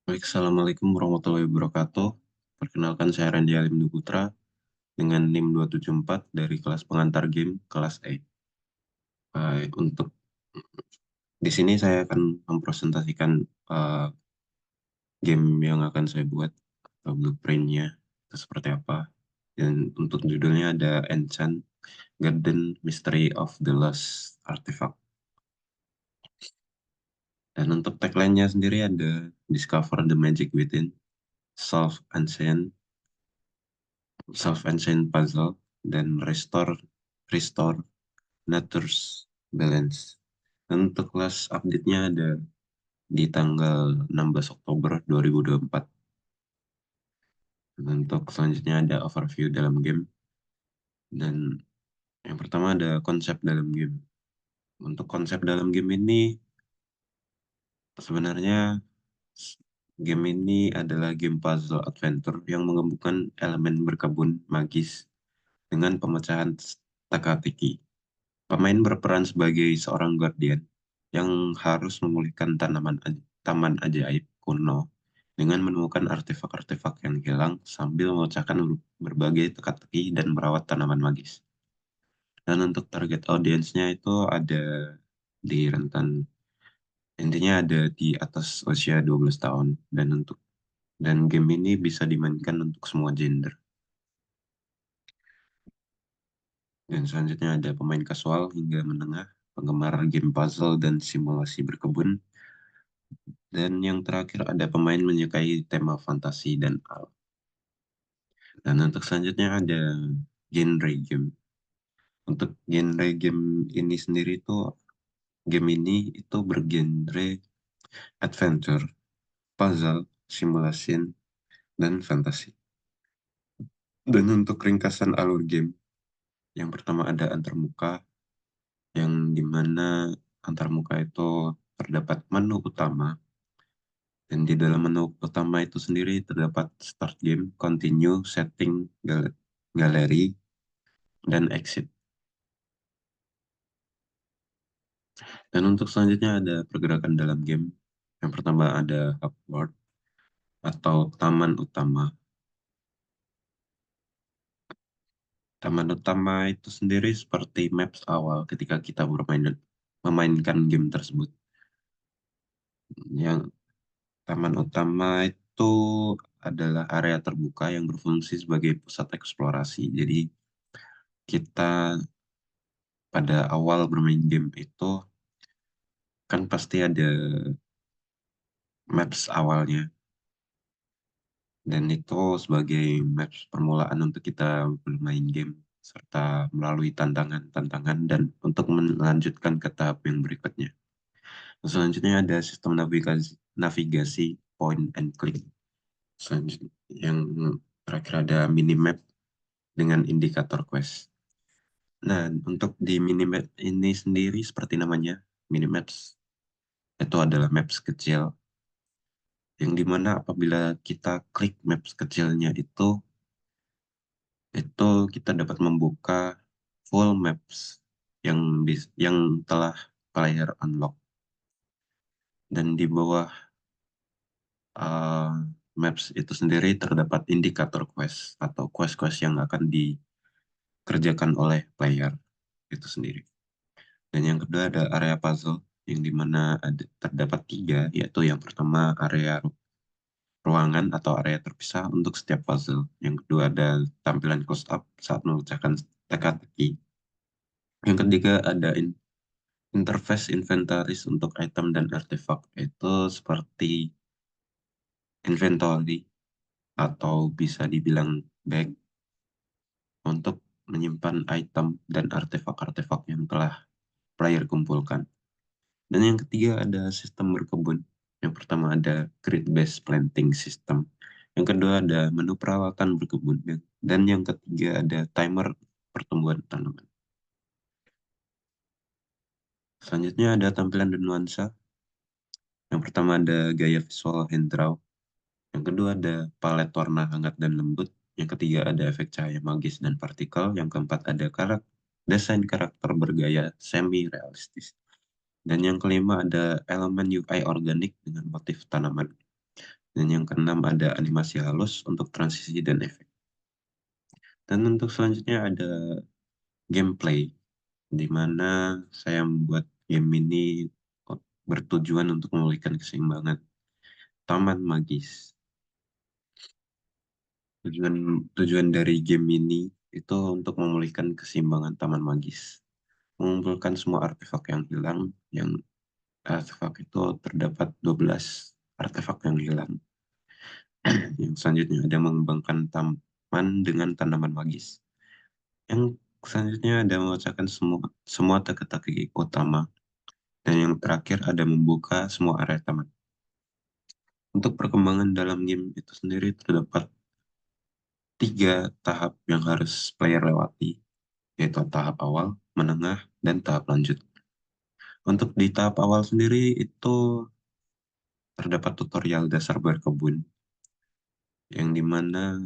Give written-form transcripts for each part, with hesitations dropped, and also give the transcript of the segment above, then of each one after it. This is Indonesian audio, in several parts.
Baik, Assalamualaikum warahmatullahi wabarakatuh. Perkenalkan saya Randy Alim Putra dengan NIM 274 dari kelas pengantar game kelas A. Baik, untuk di sini saya akan mempresentasikan eh, game yang akan saya buat atau blueprintnya itu seperti apa. Dan untuk judulnya ada Enchant Garden Mystery of the Lost Artifact. Dan untuk tagline-nya sendiri ada Discover the Magic Within, Solve Ancient Puzzle, dan Restore Nature's Balance. Dan untuk kelas update-nya ada di tanggal 16 Oktober 2024. Dan untuk selanjutnya ada overview dalam game. Dan yang pertama ada konsep dalam game. Untuk konsep dalam game ini, sebenarnya game ini adalah game puzzle adventure yang menggabungkan elemen berkebun magis dengan pemecahan teka-teki. Pemain berperan sebagai seorang guardian yang harus memulihkan taman ajaib kuno dengan menemukan artefak-artefak yang hilang sambil memecahkan berbagai teka-teki dan merawat tanaman magis. Dan untuk target audiensnya itu ada di rentan, intinya ada di atas usia 12 tahun dan game ini bisa dimainkan untuk semua gender. Dan selanjutnya ada pemain kasual hingga menengah, penggemar game puzzle dan simulasi berkebun. Dan yang terakhir ada pemain menyukai tema fantasi dan alam. Dan untuk selanjutnya ada genre game. Untuk genre game ini sendiri itu game ini itu bergenre adventure, puzzle, simulation, dan fantasi. Dan untuk ringkasan alur game, yang pertama ada antarmuka, yang dimana antarmuka itu terdapat menu utama. Dan di dalam menu utama itu sendiri terdapat start game, continue, setting, galeri, dan exit. Dan untuk selanjutnya ada pergerakan dalam game. Yang pertama ada hub world atau taman utama. Taman utama itu sendiri seperti maps awal ketika kita memainkan game tersebut. Yang taman utama itu adalah area terbuka yang berfungsi sebagai pusat eksplorasi. Jadi kita pada awal bermain game itu kan pasti ada maps awalnya. Dan itu sebagai maps permulaan untuk kita bermain game serta melalui tantangan-tantangan dan untuk melanjutkan ke tahap yang berikutnya. Selanjutnya ada sistem navigasi point and click. Selanjutnya yang terakhir ada minimap dengan indikator quest. Nah, untuk di minimap ini sendiri seperti namanya, minimaps itu adalah maps kecil yang dimana apabila kita klik maps kecilnya itu kita dapat membuka full maps yang telah player unlock. Dan di bawah uh, maps itu sendiri terdapat indikator quest atau quest-quest yang akan dikerjakan oleh player itu sendiri. Dan yang kedua ada area puzzle yang dimana terdapat tiga, yaitu yang pertama area ruangan atau area terpisah untuk setiap puzzle. Yang kedua ada tampilan close up saat memecahkan teka-teki. Yang ketiga ada interface inventaris untuk item dan artefak. Itu seperti inventory atau bisa dibilang bag untuk menyimpan item dan artefak-artefak yang telah player kumpulkan. Dan yang ketiga ada sistem berkebun. Yang pertama ada grid-based planting system. Yang kedua ada menu peralatan berkebun. Dan yang ketiga ada timer pertumbuhan tanaman. Selanjutnya ada tampilan dan nuansa. Yang pertama ada gaya visual hand draw. Yang kedua ada palet warna hangat dan lembut. Yang ketiga ada efek cahaya magis dan partikel. Yang keempat ada desain karakter bergaya semi-realistis. Dan yang kelima ada elemen UI organik dengan motif tanaman. Dan yang keenam ada animasi halus untuk transisi dan efek. Dan untuk selanjutnya ada gameplay, di mana saya membuat game ini bertujuan untuk memulihkan keseimbangan taman magis. Tujuan tujuan dari game ini itu untuk memulihkan keseimbangan taman magis, mengumpulkan semua artefak yang hilang. Yang artefak itu terdapat 12 artefak yang hilang. Yang selanjutnya ada mengembangkan taman dengan tanaman magis. Yang selanjutnya ada memecahkan semua semua teka-teki utama. Dan yang terakhir ada membuka semua area taman. Untuk perkembangan dalam game itu sendiri terdapat 3 tahap yang harus player lewati, yaitu tahap awal, menengah, dan tahap lanjut. Untuk di tahap awal sendiri itu terdapat tutorial dasar berkebun, yang dimana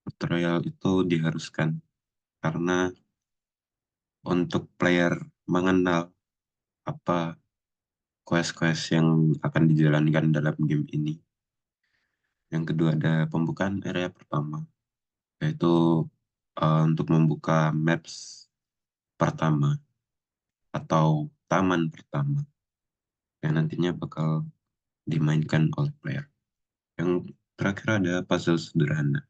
tutorial itu diharuskan karena untuk player mengenal apa quest-quest yang akan dijalankan dalam game ini. Yang kedua ada pembukaan area pertama, yaitu untuk membuka maps pertama atau taman pertama yang nantinya bakal dimainkan oleh player. Yang terakhir ada puzzle sederhana.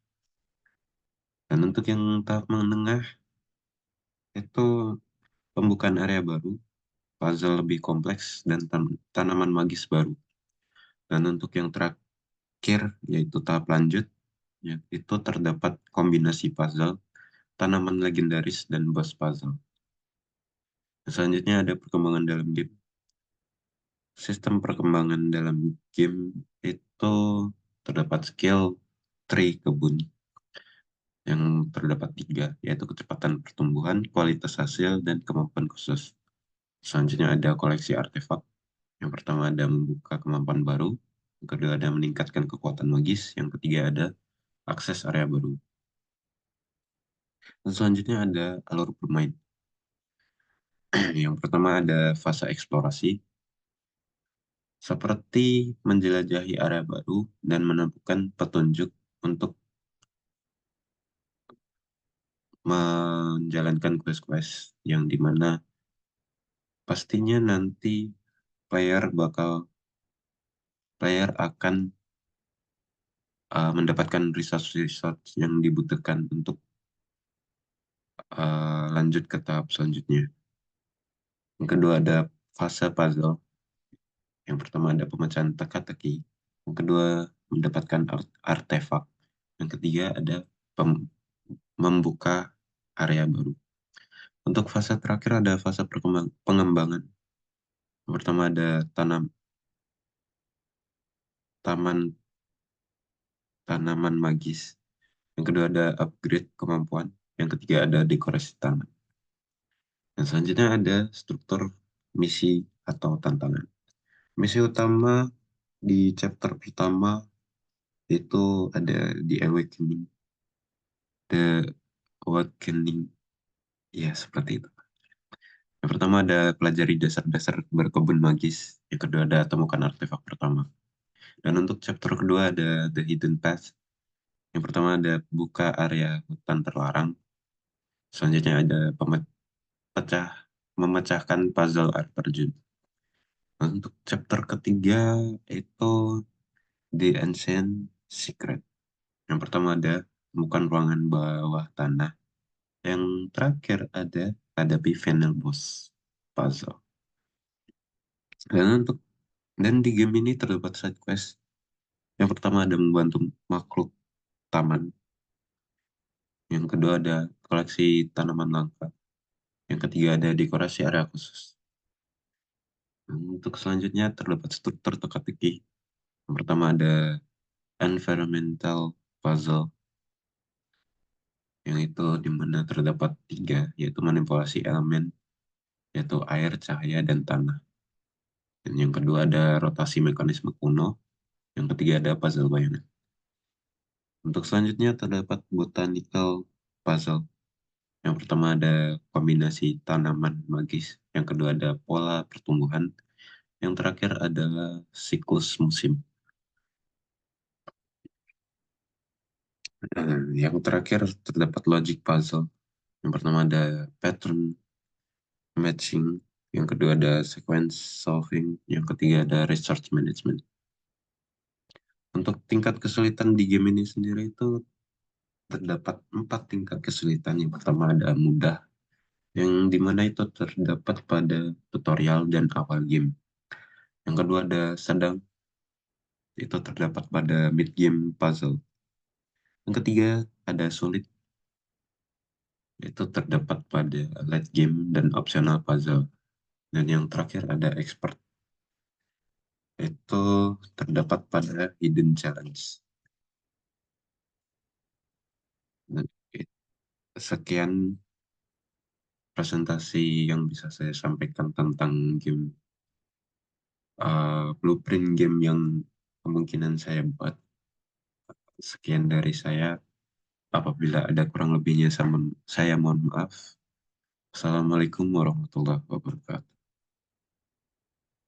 Dan untuk yang tahap menengah itu pembukaan area baru, puzzle lebih kompleks, dan tanaman magis baru. Dan untuk yang terakhir, yaitu tahap lanjut, ya, itu terdapat kombinasi puzzle, tanaman legendaris, dan boss puzzle. Selanjutnya ada perkembangan dalam game. Sistem perkembangan dalam game itu terdapat skill tree kebun yang terdapat 3, yaitu kecepatan pertumbuhan, kualitas hasil, dan kemampuan khusus. Selanjutnya ada koleksi artefak. Yang pertama ada membuka kemampuan baru, yang kedua ada meningkatkan kekuatan magis, yang ketiga ada akses area baru. Dan selanjutnya ada alur bermain. Yang pertama ada fase eksplorasi, seperti menjelajahi area baru dan menemukan petunjuk untuk menjalankan quest-quest yang dimana pastinya nanti player akan mendapatkan resource-resource yang dibutuhkan untuk lanjut ke tahap selanjutnya. Yang kedua ada fase puzzle. Yang pertama ada pemecahan teka-teki. Yang kedua mendapatkan artefak. Yang ketiga ada membuka area baru. Untuk fase terakhir ada fase pengembangan. Yang pertama ada taman tanaman magis. Yang kedua ada upgrade kemampuan. Yang ketiga ada dekorasi taman. Dan selanjutnya ada struktur misi atau tantangan. Misi utama di chapter pertama itu ada di The Awakening. Ya, seperti itu. Yang pertama ada pelajari dasar-dasar berkebun magis. Yang kedua ada temukan artefak pertama. Dan untuk chapter kedua ada The Hidden Path. Yang pertama ada buka area hutan terlarang. Selanjutnya ada pecah memecahkan puzzle air terjun. Dan untuk chapter ketiga itu The Ancient Secret. Yang pertama ada temukan ruangan bawah tanah. Yang terakhir ada hadapi final boss puzzle. Dan untuk di game ini terdapat side quest. Yang pertama ada membantu makhluk taman. Yang kedua ada koleksi tanaman langka. Yang ketiga ada dekorasi area khusus. Dan untuk selanjutnya terdapat struktur teka-teki. Yang pertama ada environmental puzzle, yang itu di mana terdapat 3, yaitu manipulasi elemen, yaitu air, cahaya, dan tanah. Dan yang kedua ada rotasi mekanisme kuno. Yang ketiga ada puzzle bayangan. Untuk selanjutnya terdapat botanical puzzle. Yang pertama ada kombinasi tanaman magis. Yang kedua ada pola pertumbuhan. Yang terakhir adalah siklus musim. Yang terakhir terdapat logic puzzle. Yang pertama ada pattern matching, yang kedua ada sequence solving, yang ketiga ada research management. Untuk tingkat kesulitan di game ini sendiri itu terdapat 4 tingkat kesulitan. Yang pertama ada mudah, yang dimana itu terdapat pada tutorial dan awal game. Yang kedua ada sedang, itu terdapat pada mid game puzzle. Yang ketiga ada sulit, itu terdapat pada late game dan optional puzzle. Dan yang terakhir ada expert, itu terdapat pada hidden challenge. Dan sekian presentasi yang bisa saya sampaikan tentang game, blueprint game yang kemungkinan saya buat. Sekian dari saya. Apabila ada kurang lebihnya, saya mohon maaf. Assalamualaikum warahmatullahi wabarakatuh.